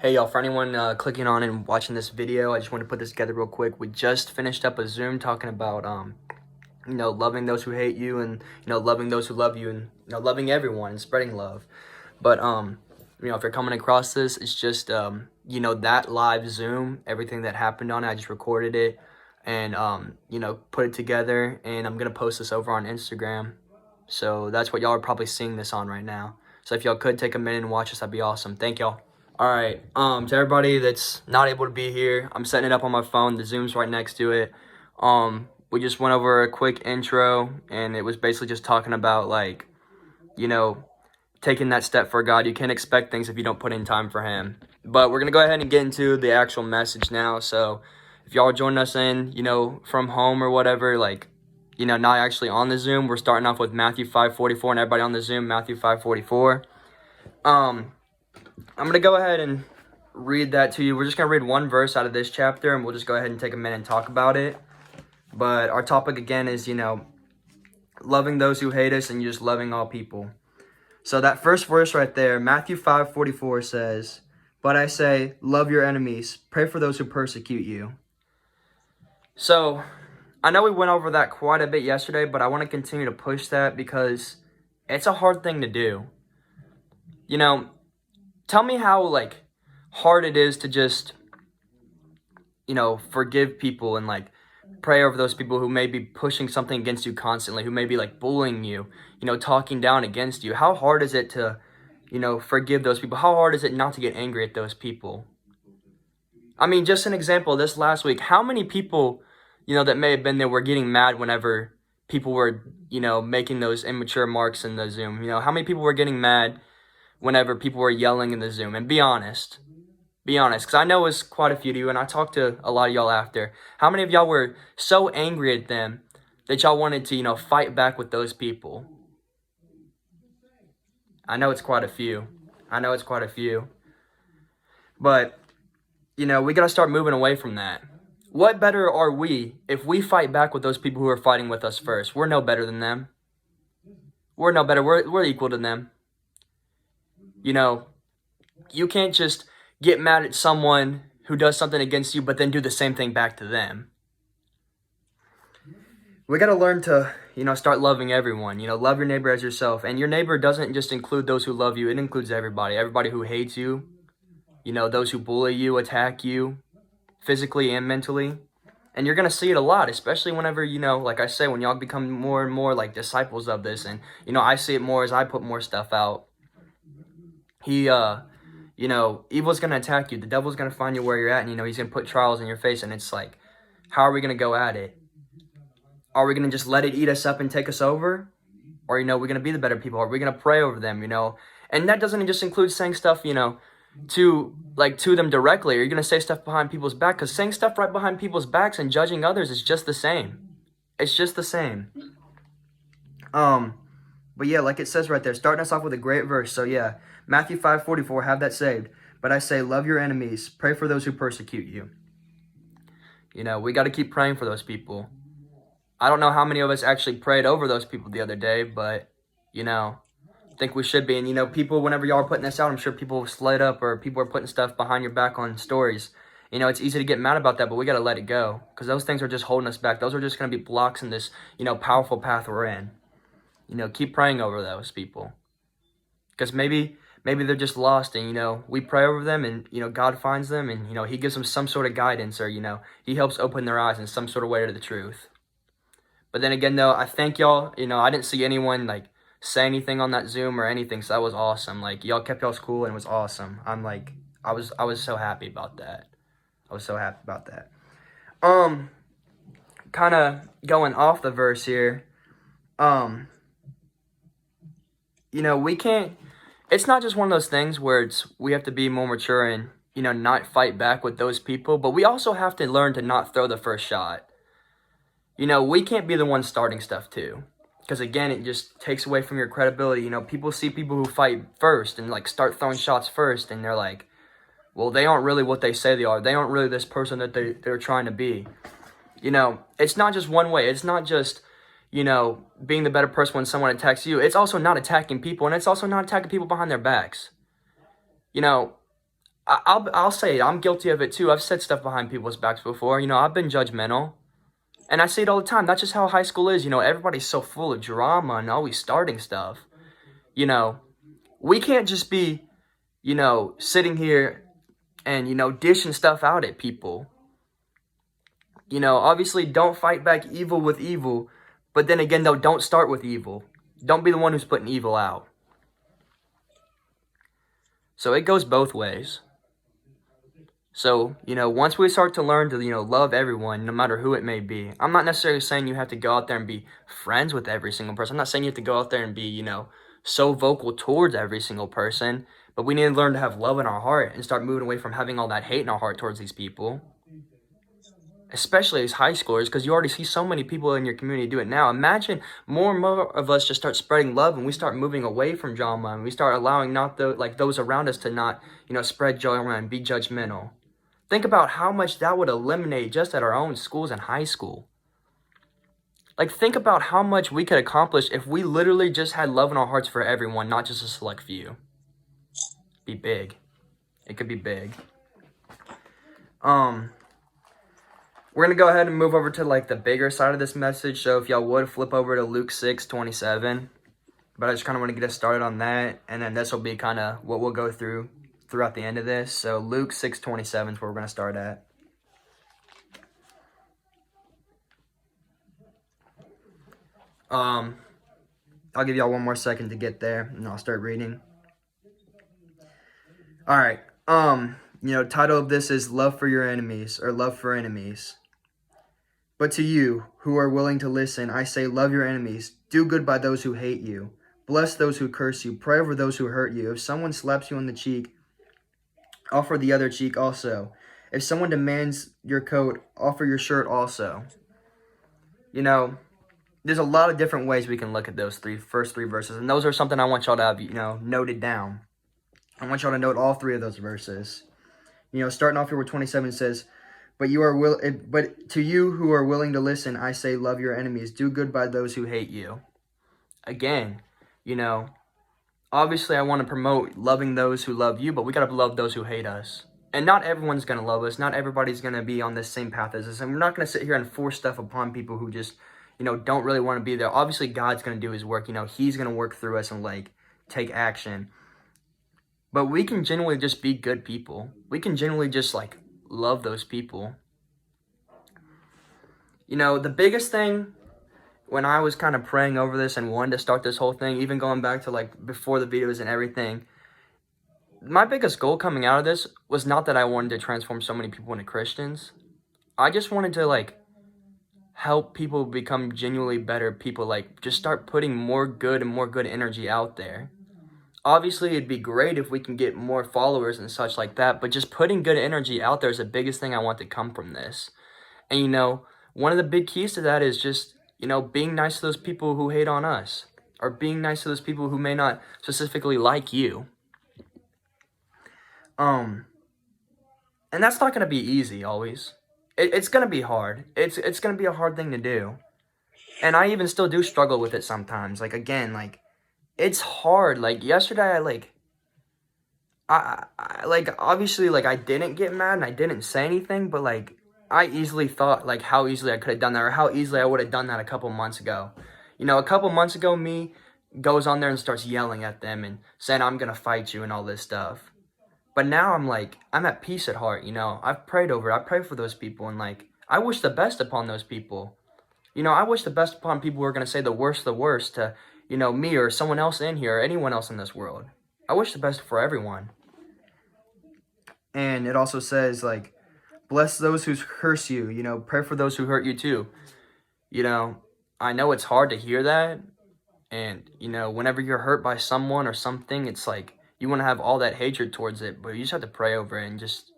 Hey y'all, for anyone clicking on and watching this video, I just want to put this together real quick. We just finished up a Zoom talking about, loving those who hate you and, loving those who love you and, loving everyone and spreading love. But, if you're coming across this, it's just, that live Zoom, everything that happened on it, I just recorded it and, put it together, and I'm going to post this over on Instagram. So that's what y'all are probably seeing this on right now. So if y'all could take a minute and watch this, that'd be awesome. Thank y'all. All right, to everybody that's not able to be here, I'm setting it up on my phone. The Zoom's right next to it. We just went over a quick intro, and it was basically just talking about, taking that step for God. You can't expect things if you don't put in time for Him. But we're going to go ahead and get into the actual message now. So if y'all are joining us in, from home or whatever, not actually on the Zoom, we're starting off with Matthew 5:44, and everybody on the Zoom, Matthew 5:44. I'm going to go ahead and read that to you. We're just going to read one verse out of this chapter, and we'll just go ahead and take a minute and talk about it. But our topic, again, is, loving those who hate us and just loving all people. So that first verse right there, Matthew 5:44 says, "But I say, love your enemies, pray for those who persecute you." So I know we went over that quite a bit yesterday, but I want to continue to push that because it's a hard thing to do. Tell me how, hard it is to just, forgive people and, pray over those people who may be pushing something against you constantly, who may be, bullying you, talking down against you. How hard is it to, forgive those people? How hard is it not to get angry at those people? I mean, just an example, this last week, how many people, that may have been there were getting mad whenever people were, making those immature marks in the Zoom? How many people were getting mad whenever people were yelling in the Zoom? And be honest, because I know it's quite a few of you, and I talked to a lot of y'all after. How many of y'all were so angry at them that y'all wanted to, fight back with those people? I know it's quite a few. But, we got to start moving away from that. What better are we if we fight back with those people who are fighting with us first? We're no better than them. We're no better. We're equal to them. You can't just get mad at someone who does something against you, but then do the same thing back to them. We got to learn to, start loving everyone. Love your neighbor as yourself. And your neighbor doesn't just include those who love you. It includes everybody. Everybody who hates you. Those who bully you, attack you, physically and mentally. And you're going to see it a lot, especially whenever, like I say, when y'all become more and more like disciples of this. And, I see it more as I put more stuff out. Evil's going to attack you. The devil's going to find you where you're at, and, he's going to put trials in your face. And it's like, how are we going to go at it? Are we going to just let it eat us up and take us over? Or, we're going to be the better people? Are we going to pray over them, And that doesn't just include saying stuff, to them directly. Are you going to say stuff behind people's back? Because saying stuff right behind people's backs and judging others is just the same. It's just the same. But yeah, like it says right there, starting us off with a great verse. So yeah, Matthew 5:44, have that saved. But I say, love your enemies, pray for those who persecute you. We got to keep praying for those people. I don't know how many of us actually prayed over those people the other day, but, I think we should be. And, people, whenever y'all are putting this out, I'm sure people slid up or people are putting stuff behind your back on stories. It's easy to get mad about that, but we got to let it go because those things are just holding us back. Those are just going to be blocks in this, powerful path we're in. Keep praying over those people because maybe they're just lost and, we pray over them and, God finds them and, He gives them some sort of guidance or, He helps open their eyes in some sort of way to the truth. But then again, though, I thank y'all. I didn't see anyone, say anything on that Zoom or anything, so that was awesome. Y'all kept y'all's cool, and it was awesome. I was so happy about that. Kind of going off the verse here, we can't, it's not just one of those things where we have to be more mature and, not fight back with those people, but we also have to learn to not throw the first shot. We can't be the ones starting stuff too. Because again, it just takes away from your credibility. People see people who fight first and start throwing shots first, and they're like, well, they aren't really what they say they are. They aren't really this person that they're trying to be. It's not just one way. It's not just, being the better person when someone attacks you. It's also not attacking people, and it's also not attacking people behind their backs. I'll say it. I'm guilty of it too. I've said stuff behind people's backs before. I've been judgmental. And I see it all the time. That's just how high school is. Everybody's so full of drama and always starting stuff. You know, we can't just be, sitting here and, dishing stuff out at people. Obviously don't fight back evil with evil. But then again, though, don't start with evil. Don't be the one who's putting evil out. So it goes both ways. So, once we start to learn to, love everyone, no matter who it may be. I'm not necessarily saying you have to go out there and be friends with every single person. I'm not saying you have to go out there and be, so vocal towards every single person. But we need to learn to have love in our heart and start moving away from having all that hate in our heart towards these people. Especially as high schoolers, because you already see so many people in your community do it now. Imagine more and more of us just start spreading love, and we start moving away from drama, and we start allowing those around us to not, spread drama and be judgmental. Think about how much that would eliminate just at our own schools and high school. Like, think about how much we could accomplish if we literally just had love in our hearts for everyone, not just a select few. Be big. It could be big. We're going to go ahead and move over to, the bigger side of this message. So if y'all would, flip over to Luke 6:27. But I just kind of want to get us started on that. And then this will be kind of what we'll go through throughout the end of this. So Luke 6:27 is where we're going to start at. I'll give y'all one more second to get there, and I'll start reading. All right. Title of this is Love for Your Enemies, or Love for Enemies. But to you who are willing to listen, I say, love your enemies. Do good by those who hate you. Bless those who curse you. Pray over those who hurt you. If someone slaps you on the cheek, offer the other cheek also. If someone demands your coat, offer your shirt also. There's a lot of different ways we can look at those first three verses. And those are something I want y'all to have, noted down. I want y'all to note all three of those verses. Starting off here where 27 says, But to you who are willing to listen, I say, love your enemies. Do good by those who hate you. Again, obviously I want to promote loving those who love you, but we got to love those who hate us. And not everyone's going to love us. Not everybody's going to be on the same path as us. And we're not going to sit here and force stuff upon people who just, don't really want to be there. Obviously, God's going to do his work. He's going to work through us and, take action. But we can genuinely just be good people. We can genuinely just, love those people. The biggest thing when I was kind of praying over this and wanted to start this whole thing, even going back to before the videos and everything, my biggest goal coming out of this was not that I wanted to transform so many people into Christians. I just wanted to help people become genuinely better people, just start putting more good energy out there. Obviously, it'd be great if we can get more followers and such like that, but just putting good energy out there is the biggest thing I want to come from this. And, one of the big keys to that is just, being nice to those people who hate on us, or being nice to those people who may not specifically like you. And that's not going to be easy always. It's going to be hard. It's going to be a hard thing to do. And I even still do struggle with it sometimes. It's hard. Yesterday, obviously, I didn't get mad and I didn't say anything, but, I easily thought, how easily I could have done that, or how easily I would have done that a couple months ago. A couple months ago, me goes on there and starts yelling at them and saying, I'm going to fight you and all this stuff. But now I'm at peace at heart, I've prayed over it. I pray for those people, and, I wish the best upon those people. I wish the best upon people who are going to say the worst to, me or someone else in here or anyone else in this world. I wish the best for everyone. And it also says, bless those who curse you, pray for those who hurt you too. I know it's hard to hear that. And, whenever you're hurt by someone or something, it's you want to have all that hatred towards it, but you just have to pray over it and just,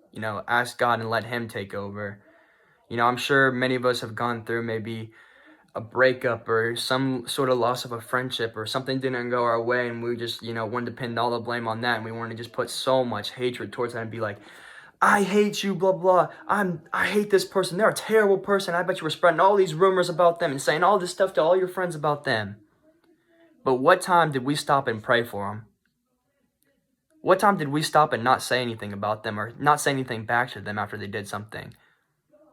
ask God and let him take over. I'm sure many of us have gone through maybe a breakup or some sort of loss of a friendship, or something didn't go our way, and we just, wanted to pin all the blame on that, and we wanted to just put so much hatred towards that and be I hate you, blah, blah. I hate this person. They're a terrible person. I bet you were spreading all these rumors about them and saying all this stuff to all your friends about them. But what time did we stop and pray for them? What time did we stop and not say anything about them or not say anything back to them after they did something?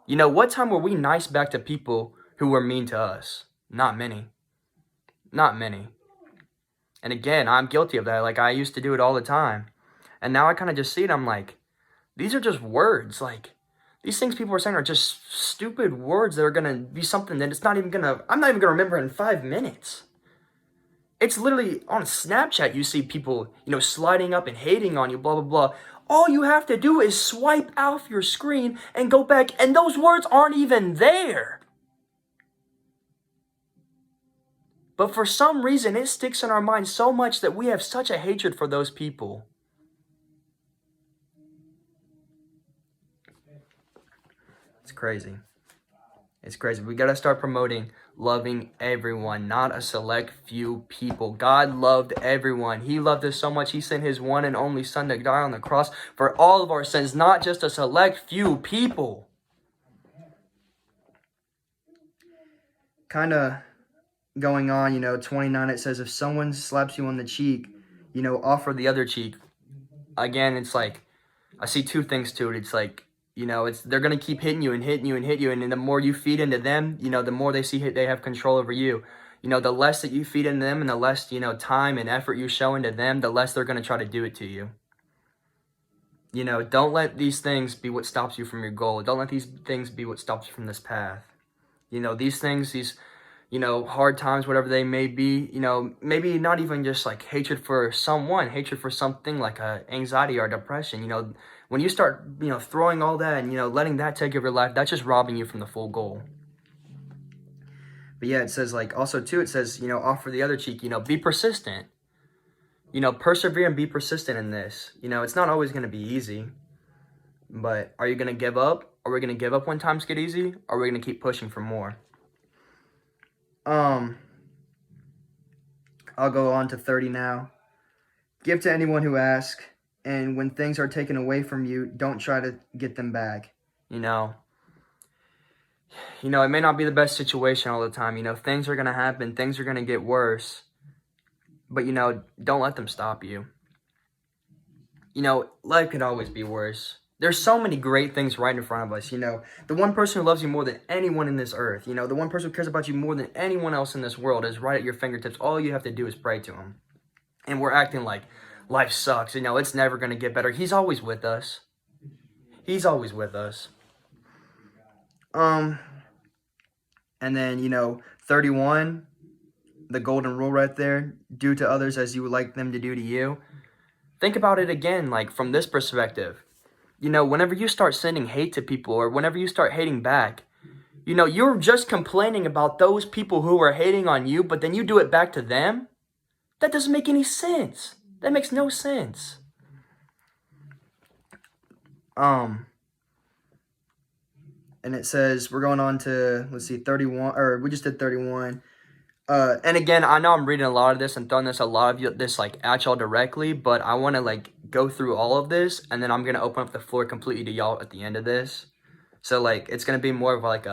You know, what time were we nice back to people who were mean to us? Not many. Not many. And again, I'm guilty of that. Like, I used to do it all the time. And now I kind of just see it. I'm like, these are just words. Like, these things people are saying are just stupid words that are going to be something that it's not even going to, I'm not even going to remember in 5 minutes. It's literally on Snapchat, you see people, you know, sliding up and hating on you, blah, blah, blah. All you have to do is swipe off your screen and go back, and those words aren't even there. But for some reason, it sticks in our minds so much that we have such a hatred for those people. It's crazy. It's crazy. We got to start promoting loving everyone, not a select few people. God loved everyone. He loved us so much, he sent his one and only son to die on the cross for all of our sins, not just a select few people. Kind of going on, you know, 29, it says, if someone slaps you on the cheek, you know, offer the other cheek. Again, it's like, I see two things to it. It's like, you know, they're going to keep hitting you and hitting you and hit you. And the more you feed into them, you know, the more they see they have control over you. You know, the less that you feed into them and the less, you know, time and effort you show into them, the less they're going to try to do it to you. You know, don't let these things be what stops you from your goal. Don't let these things be what stops you from this path. You know, these things, you know, hard times, whatever they may be, you know, maybe not even just like hatred for someone, hatred for something like anxiety or depression. You know, when you start, you know, throwing all that and, you know, letting that take over your life, that's just robbing you from the full goal. But yeah, it says like, also too, it says, you know, offer the other cheek, you know, be persistent. You know, persevere and be persistent in this. You know, it's not always going to be easy. But are you going to give up? Are we going to give up when times get easy? Or are we going to keep pushing for more? I'll go on to 30 now. Give to anyone who asks, and when things are taken away from you, don't try to get them back. You know, it may not be the best situation all the time. You know, things are going to happen. Things are going to get worse. But, you know, don't let them stop you. You know, life could always be worse. There's so many great things right in front of us, you know. The one person who loves you more than anyone in this earth, you know, the one person who cares about you more than anyone else in this world is right at your fingertips. All you have to do is pray to him. And we're acting like life sucks, you know, it's never going to get better. He's always with us. He's always with us. And then, you know, 31, the golden rule right there, do to others as you would like them to do to you. Think about it again, like from this perspective. You know, whenever you start sending hate to people or whenever you start hating back, you know, you're just complaining about those people who are hating on you, but then you do it back to them. That doesn't make any sense. That makes no sense. And it says, we're going on to, let's see, 31, or we just did 31. And again, I know I'm reading a lot of this and throwing a lot of this like at y'all directly, but I want to like go through all of this, and then I'm going to open up the floor completely to y'all at the end of this. So like, it's going to be more of like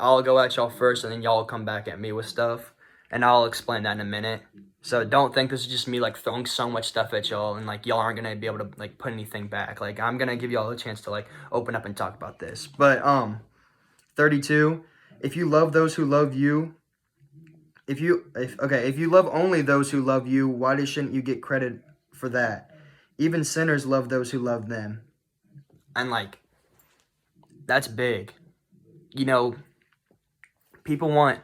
I'll go at y'all first, and then y'all come back at me with stuff, and I'll explain that in a minute. So don't think this is just me like throwing so much stuff at y'all, and like y'all aren't going to be able to like put anything back. Like, I'm going to give y'all a chance to like open up and talk about this. But 32, if you love those who love you, if you love only those who love you, why shouldn't you get credit for that? Even sinners love those who love them. And like, that's big. You know, people want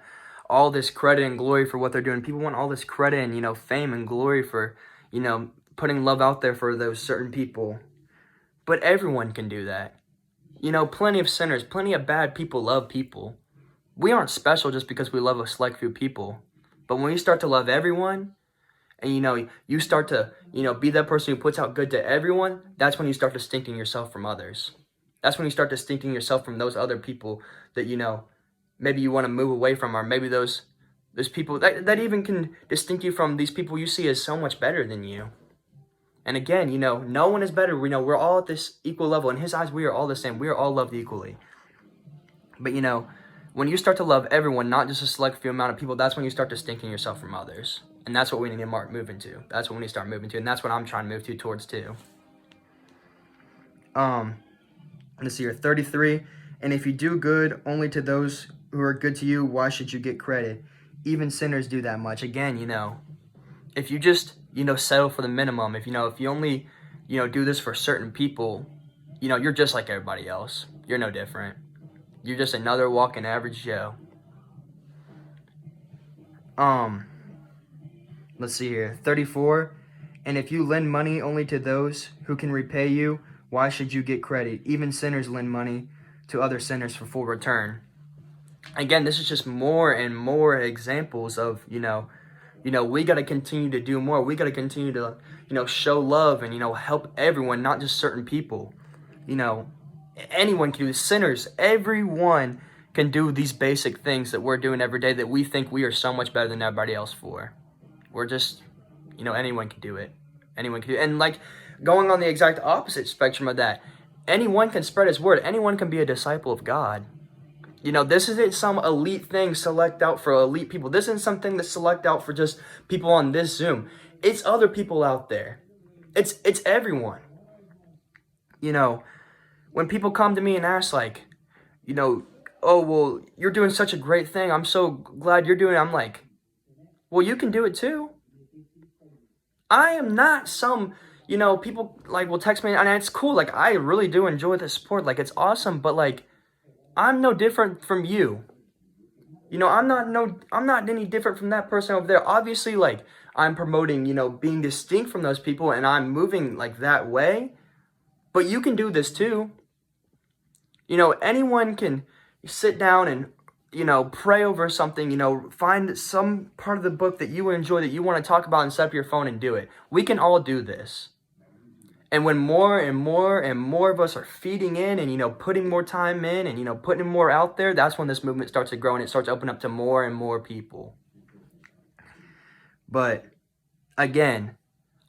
all this credit and glory for what they're doing. People want all this credit and, you know, fame and glory for, you know, putting love out there for those certain people. But everyone can do that. You know, plenty of sinners, plenty of bad people love people. We aren't special just because we love a select few people. But when you start to love everyone, and, you know, you start to, you know, be that person who puts out good to everyone, that's when you start distincting yourself from others. That's when you start distincting yourself from those other people that, you know, maybe you want to move away from, or maybe those people that even can distinct you from these people you see as so much better than you. And again, you know, no one is better. We know we're all at this equal level. In his eyes, we are all the same. We are all loved equally. But, you know, when you start to love everyone, not just a select few amount of people, that's when you start distinguishing yourself from others. And that's what we need to move into. That's what we need to start moving to. And that's what I'm trying to move towards too. Let's see here, 33. And if you do good only to those who are good to you, why should you get credit? Even sinners do that much. Again, if you just, settle for the minimum, if you only, do this for certain people, you're just like everybody else. You're no different. You're just another walking average Joe. Let's see here, 34. And if you lend money only to those who can repay you, why should you get credit? Even sinners lend money to other sinners for full return. Again, this is just more and more examples of, we got to continue to do more. We got to continue to, show love and, help everyone, not just certain people. Anyone can do this. Sinners, everyone can do these basic things that we're doing every day that we think we are so much better than everybody else for. We're just, anyone can do it. Anyone can do it. And like going on the exact opposite spectrum of that, anyone can spread his word. Anyone can be a disciple of God. This isn't some elite thing select out for elite people. This isn't something that's select out for just people on this Zoom. It's other people out there. It's everyone. When people come to me and ask like, oh, well, you're doing such a great thing. I'm so glad you're doing it. I'm like, well, you can do it too. I am not some, people like will text me and it's cool. Like, I really do enjoy the support. Like, it's awesome. But like, I'm no different from you. I'm not any different from that person over there. Obviously, like, I'm promoting, being distinct from those people and I'm moving like that way. But you can do this too. Anyone can sit down and, pray over something, find some part of the book that you enjoy that you want to talk about and set up your phone and do it. We can all do this. And when more and more and more of us are feeding in and, putting more time in and, putting more out there, that's when this movement starts to grow and it starts to open up to more and more people. But again,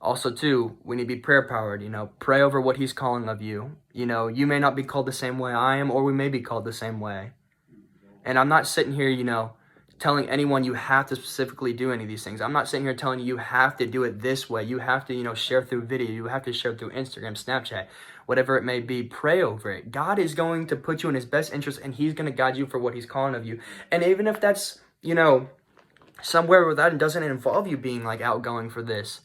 also too, we need to be prayer powered, pray over what he's calling of you. You may not be called the same way I am, or we may be called the same way. And I'm not sitting here, telling anyone you have to specifically do any of these things. I'm not sitting here telling you have to do it this way. You have to, share through video. You have to share through Instagram, Snapchat, whatever it may be. Pray over it. God is going to put you in his best interest, and he's going to guide you for what he's calling of you. And even if that's, somewhere where that doesn't involve you being like outgoing for this,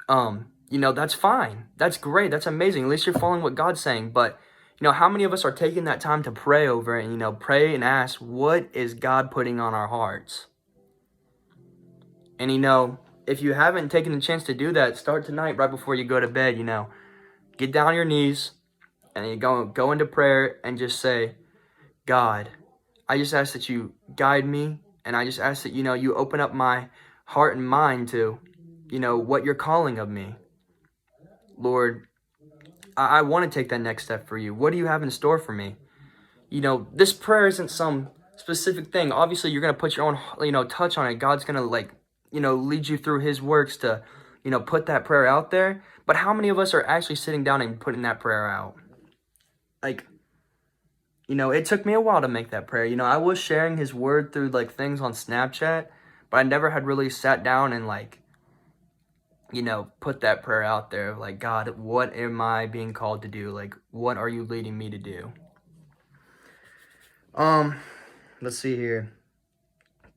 that's fine. That's great. That's amazing. At least you're following what God's saying. But how many of us are taking that time to pray over it and, pray and ask, what is God putting on our hearts? And, if you haven't taken the chance to do that, start tonight right before you go to bed, get down on your knees and you go into prayer and just say, God, I just ask that you guide me. And I just ask that, you open up my heart and mind to, what you're calling of me. Lord, I want to take that next step for you. What do you have in store for me? This prayer isn't some specific thing. Obviously, you're going to put your own, touch on it. God's going to, lead you through his works to, put that prayer out there. But how many of us are actually sitting down and putting that prayer out? Like, it took me a while to make that prayer. I was sharing his word through, things on Snapchat, but I never had really sat down and, put that prayer out there. Like, God, what am I being called to do? Like, what are you leading me to do? Let's see here.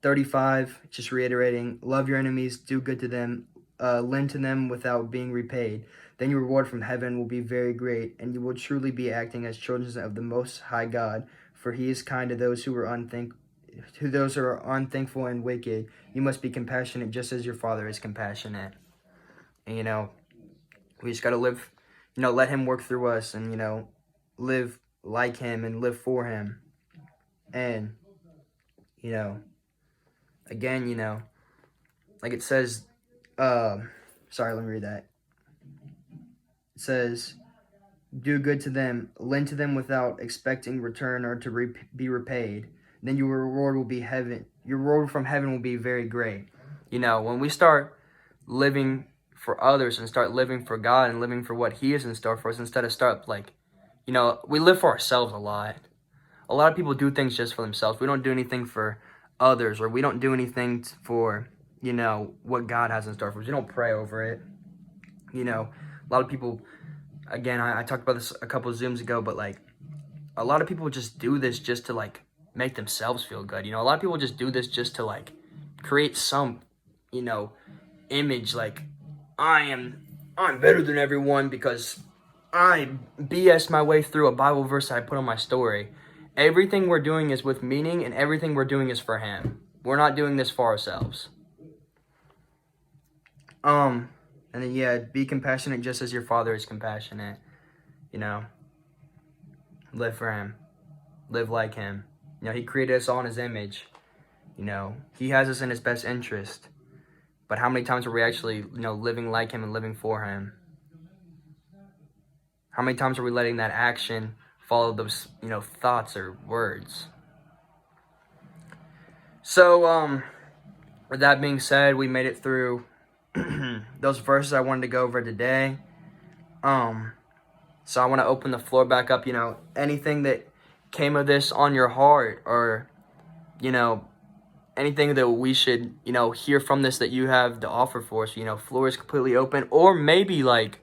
35, just reiterating, love your enemies, do good to them, lend to them without being repaid. Then your reward from heaven will be very great, and you will truly be acting as children of the Most High God, for he is kind to those who are unthankful and wicked. You must be compassionate just as your Father is compassionate. And, we just got to live, let him work through us and, live like him and live for him. And, again, like it says, sorry, let me read that. It says, do good to them, lend to them without expecting return or to be repaid. Then your reward will be heaven. Your reward from heaven will be very great. When we start living for others and start living for God and living for what he is in store for us, instead of we live for ourselves a lot. a lot of people do things just for themselves. We don't do anything for others, or we don't do anything for, what God has in store for us. We don't pray over it. A lot of people, again, I talked about this a couple of Zooms ago, but like, a lot of people just do this just to like make themselves feel good. A lot of people just do this just to like create some, image, like I'm better than everyone because I BS my way through a Bible verse that I put on my story. Everything we're doing is with meaning, and everything we're doing is for Him. We're not doing this for ourselves. And then, yeah, be compassionate just as your Father is compassionate. Live for Him. Live like Him. He created us all in His image. He has us in His best interest. But how many times are we actually, living like Him and living for Him? How many times are we letting that action follow those, thoughts or words? So, with that being said, we made it through those verses I wanted to go over today. So I want to open the floor back up, anything that came of this on your heart, or, anything that we should, hear from this that you have to offer for us. Floor is completely open. Or maybe like,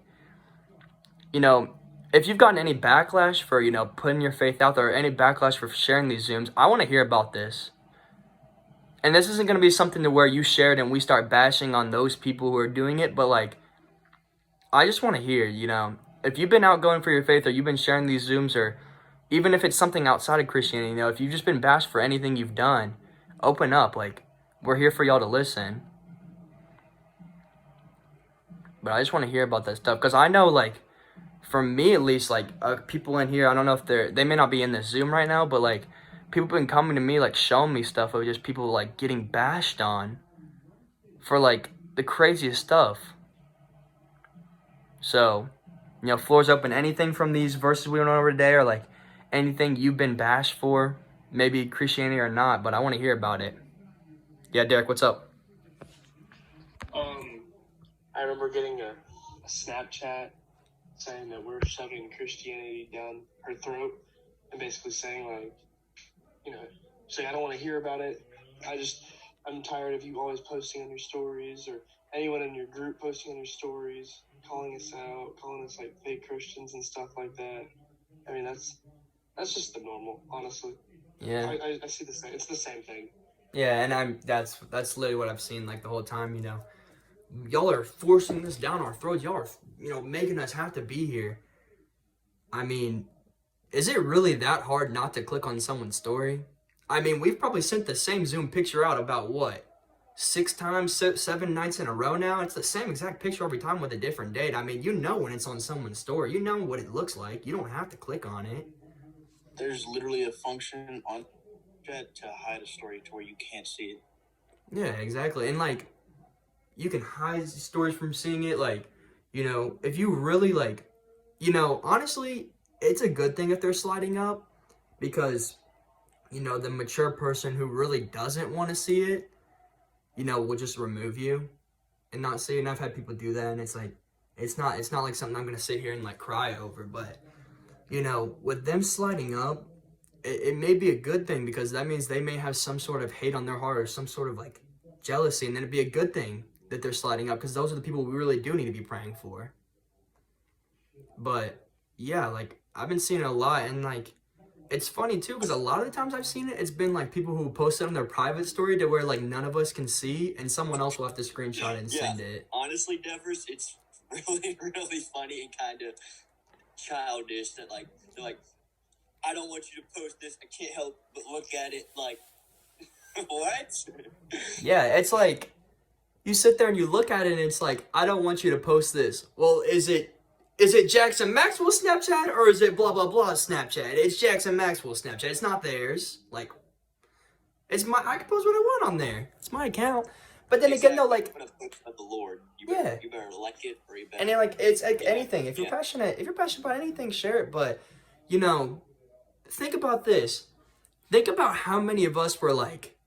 if you've gotten any backlash for, putting your faith out there, or any backlash for sharing these Zooms, I want to hear about this. And this isn't going to be something to where you share it and we start bashing on those people who are doing it. But like, I just want to hear, if you've been outgoing for your faith, or you've been sharing these Zooms, or even if it's something outside of Christianity, if you've just been bashed for anything you've done, open up. Like, we're here for y'all to listen. But I just want to hear about that stuff, because I know, like, for me at least, like, people in here, I don't know if they may not be in this Zoom right now, but like, people have been coming to me, like, showing me stuff of just people like getting bashed on for like the craziest stuff. So, floor's open. Anything from these verses we went over today, or like anything you've been bashed for, maybe Christianity or not, but I want to hear about it. Yeah, Derek, what's up? I remember getting a Snapchat saying that we're shoving Christianity down her throat, and basically saying like, saying I don't want to hear about it. I'm tired of you always posting on your stories, or anyone in your group posting on your stories, calling us out, calling us like fake Christians and stuff like that. I mean, that's just the normal, honestly. Yeah. I see the same. It's the same thing. Yeah, and that's literally what I've seen like the whole time. Y'all are forcing this down our throats. Y'all are, making us have to be here. I mean, is it really that hard not to click on someone's story? I mean, we've probably sent the same Zoom picture out about what? 6 times, 7 nights in a row now? It's the same exact picture every time with a different date. I mean, when it's on someone's story. You know what it looks like. You don't have to click on it. There's literally a function on Snapchat to hide a story to where you can't see it. Yeah, exactly. And like, you can hide stories from seeing it. Like, if you really like, honestly, it's a good thing if they're sliding up, because, the mature person who really doesn't want to see it, will just remove you and not see it. And I've had people do that, and it's like, it's not like something I'm going to sit here and like cry over, but, with them sliding up, it may be a good thing, because that means they may have some sort of hate on their heart, or some sort of like jealousy, and then it'd be a good thing that they're sliding up, because those are the people we really do need to be praying for. But yeah, like, I've been seeing it a lot, and like, it's funny too, because a lot of the times I've seen it, it's been like people who post it on their private story to where like none of us can see, and someone else will have to screenshot it and send it. Honestly, Devers, it's really, really funny and kind of childish that like, they're like, I don't want you to post this, I can't help but look at it, like, what? Yeah, it's like, you sit there and you look at it and it's like, I don't want you to post this. Well, is it Jackson Maxwell Snapchat, or is it blah blah blah Snapchat? It's Jackson Maxwell Snapchat. It's not theirs. Like, I can post what I want on there. It's my account. But then again, though, like, Of the Lord, you yeah, better like it, or you better. and then like, it's like anything. If you're passionate about anything, share it. But think about this. Think about how many of us were like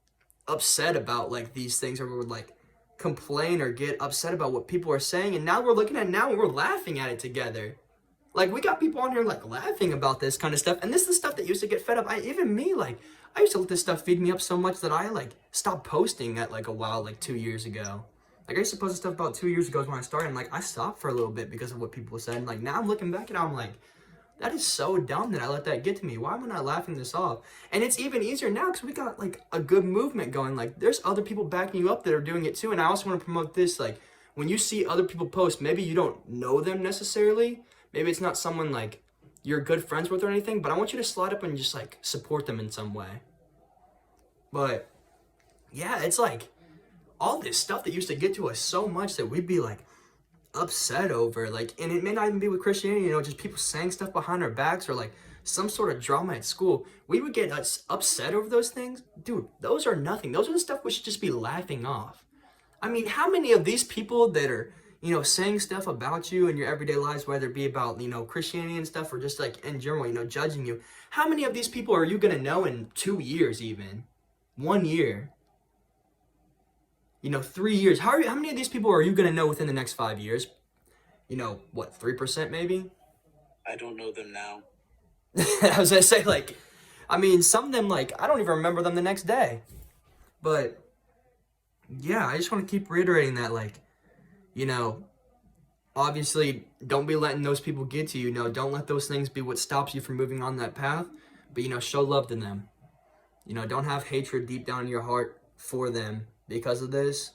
upset about like these things, or would like complain or get upset about what people are saying, and now we're looking at it now and we're laughing at it together. Like, we got people on here, like, laughing about this kind of stuff. And this is the stuff that used to get fed up. Even me, like, I used to let this stuff feed me up so much that I, like, stopped posting at, like, a while, like, 2 years ago. Like, I used to post stuff about 2 years ago is when I started. And, like, I stopped for a little bit because of what people said. And, like, now I'm looking back and I'm like, that is so dumb that I let that get to me. Why am I not laughing this off? And it's even easier now because we got, like, a good movement going. Like, there's other people backing you up that are doing it too. And I also want to promote this. Like, when you see other people post, maybe you don't know them necessarily. Maybe it's not someone, like, you're good friends with or anything. But I want you to slide up and just, like, support them in some way. But, yeah, it's, like, all this stuff that used to get to us so much that we'd be, like, upset over, like, and it may not even be with Christianity, you know, just people saying stuff behind our backs or like some sort of drama at school. We would get us upset over those things. Dude, those are nothing. Those are the stuff we should just be laughing off. I mean, how many of these people that are, you know, saying stuff about you in your everyday lives, whether it be about, you know, Christianity and stuff or just like in general, you know, judging you, how many of these people are you gonna know in 2 years, even 1 year? You know, 3 years. How many of these people are you going to know within the next 5 years? You know, what, 3% maybe? I don't know them now. I was going to say, like, I mean, some of them, like, I don't even remember them the next day. But, yeah, I just want to keep reiterating that, like, you know, obviously, don't be letting those people get to you. You know, don't let those things be what stops you from moving on that path. But, you know, show love to them. You know, don't have hatred deep down in your heart for them because of this.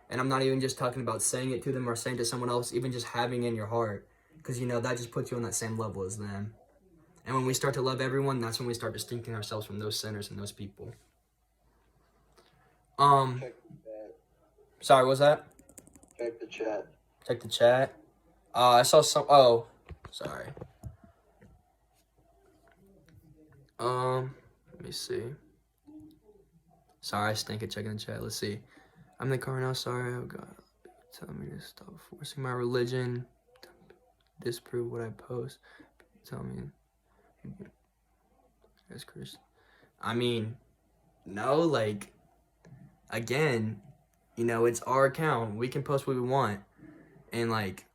And I'm not even just talking about saying it to them or saying it to someone else, even just having it in your heart. Because, you know, that just puts you on that same level as them. And when we start to love everyone, that's when we start distinguishing ourselves from those sinners and those people. Sorry, what was that? Check the chat. Check the chat. I saw some, oh, sorry. Let me see. Sorry, I stink at checking the chat. Let's see. I'm in the car now. Sorry, oh God. Tell me to stop forcing my religion. Disprove what I post. Tell me. That's Christian. I mean, no, like, again, you know, it's our account. We can post what we want. And, like,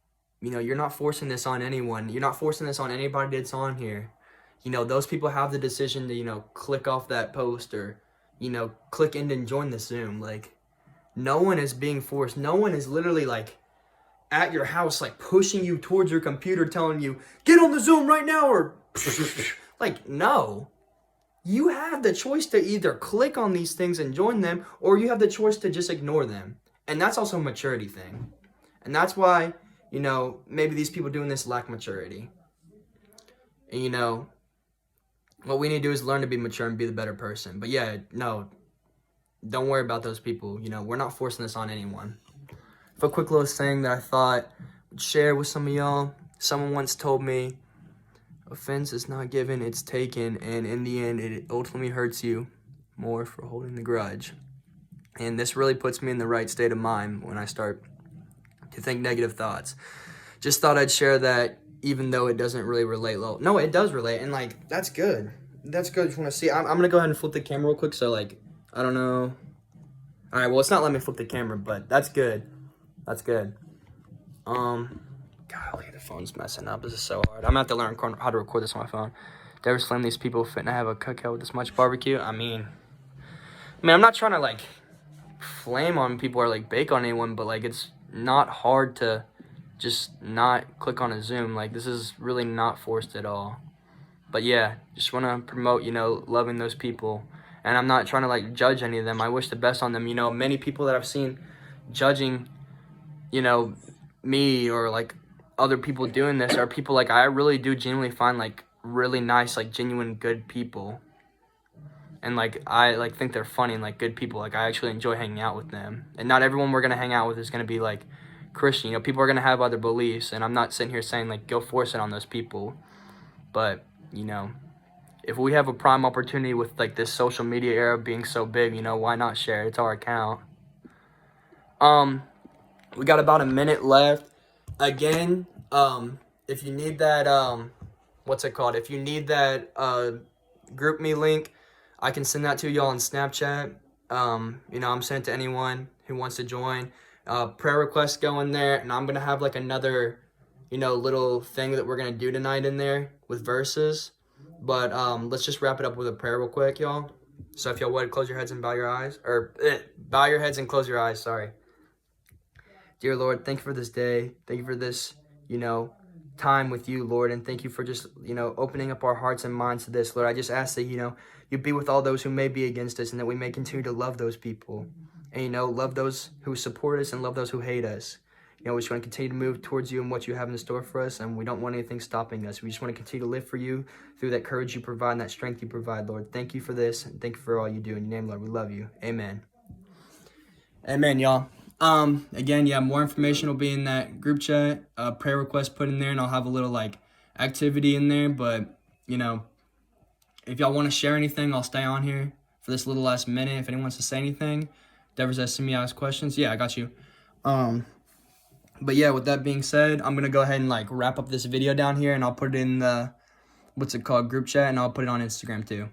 you know, you're not forcing this on anyone. You're not forcing this on anybody that's on here. You know, those people have the decision to, you know, click off that post or, you know, click in and join the Zoom. Like, no one is being forced. No one is literally, like, at your house, like, pushing you towards your computer, telling you, get on the Zoom right now, or, like, no. You have the choice to either click on these things and join them, or you have the choice to just ignore them. And that's also a maturity thing. And that's why, you know, maybe these people doing this lack maturity. And, you know, what we need to do is learn to be mature and be the better person. But yeah, no, don't worry about those people. You know, we're not forcing this on anyone. For a quick little saying that I thought I'd share with some of y'all. Someone once told me, offense is not given, it's taken. And in the end, it ultimately hurts you more for holding the grudge. And this really puts me in the right state of mind when I start to think negative thoughts. Just thought I'd share that, even though it doesn't really relate. No, it does relate, and, like, that's good. That's good. Just want to see. I'm going to go ahead and flip the camera real quick, so, like, I don't know. All right, well, it's not letting me flip the camera, but that's good. That's good. Golly, the phone's messing up. This is so hard. I'm going to have to learn how to record this on my phone. Devers Flame, these people fitting to have a cookout with this much barbecue. I mean, I'm not trying to, like, flame on people or, like, bake on anyone, but, like, it's not hard to just not click on a Zoom. Like, this is really not forced at all. But yeah, just want to promote, you know, loving those people. And I'm not trying to, like, judge any of them. I wish the best on them. You know, many people that I've seen judging, you know, me or, like, other people doing this are people, like, I really do genuinely find, like, really nice, like, genuine good people. And, like, I, like, think they're funny and, like, good people. Like, I actually enjoy hanging out with them. And not everyone we're going to hang out with is going to be, like, Christian. You know, people are going to have other beliefs. And I'm not sitting here saying, like, go force it on those people. But, you know, if we have a prime opportunity with, like, this social media era being so big, you know, why not share? It's our account. We got about a minute left. Again, if you need that, what's it called? If you need that group me link, I can send that to y'all on Snapchat. You know, I'm sending it to anyone who wants to join. Prayer requests go in there, and I'm going to have, like, another, little thing that we're going to do tonight in there with verses. But let's just wrap it up with a prayer real quick, y'all. So if y'all would, close your heads and bow your eyes. Bow your heads and close your eyes, sorry. Dear Lord, thank you for this day. Thank you for this, time with you, Lord. And thank you for just, opening up our hearts and minds to this, Lord. I just ask that, you be with all those who may be against us and that we may continue to love those people. And, love those who support us and love those who hate us. We just want to continue to move towards you and what you have in store for us, and we don't want anything stopping us. We just want to continue to live for you through that courage you provide and that strength you provide, Lord. Thank you for this, and thank you for all you do. In your name, Lord, we love you. Amen. Amen, y'all. Again, more information will be in that group chat, prayer request put in there, and I'll have a little, activity in there, but, if y'all want to share anything, I'll stay on here for this little last minute. If anyone wants to say anything, Devers asked me ask questions. Yeah, I got you. But yeah, with that being said, I'm going to go ahead and wrap up this video down here, and I'll put it in the, group chat, and I'll put it on Instagram too.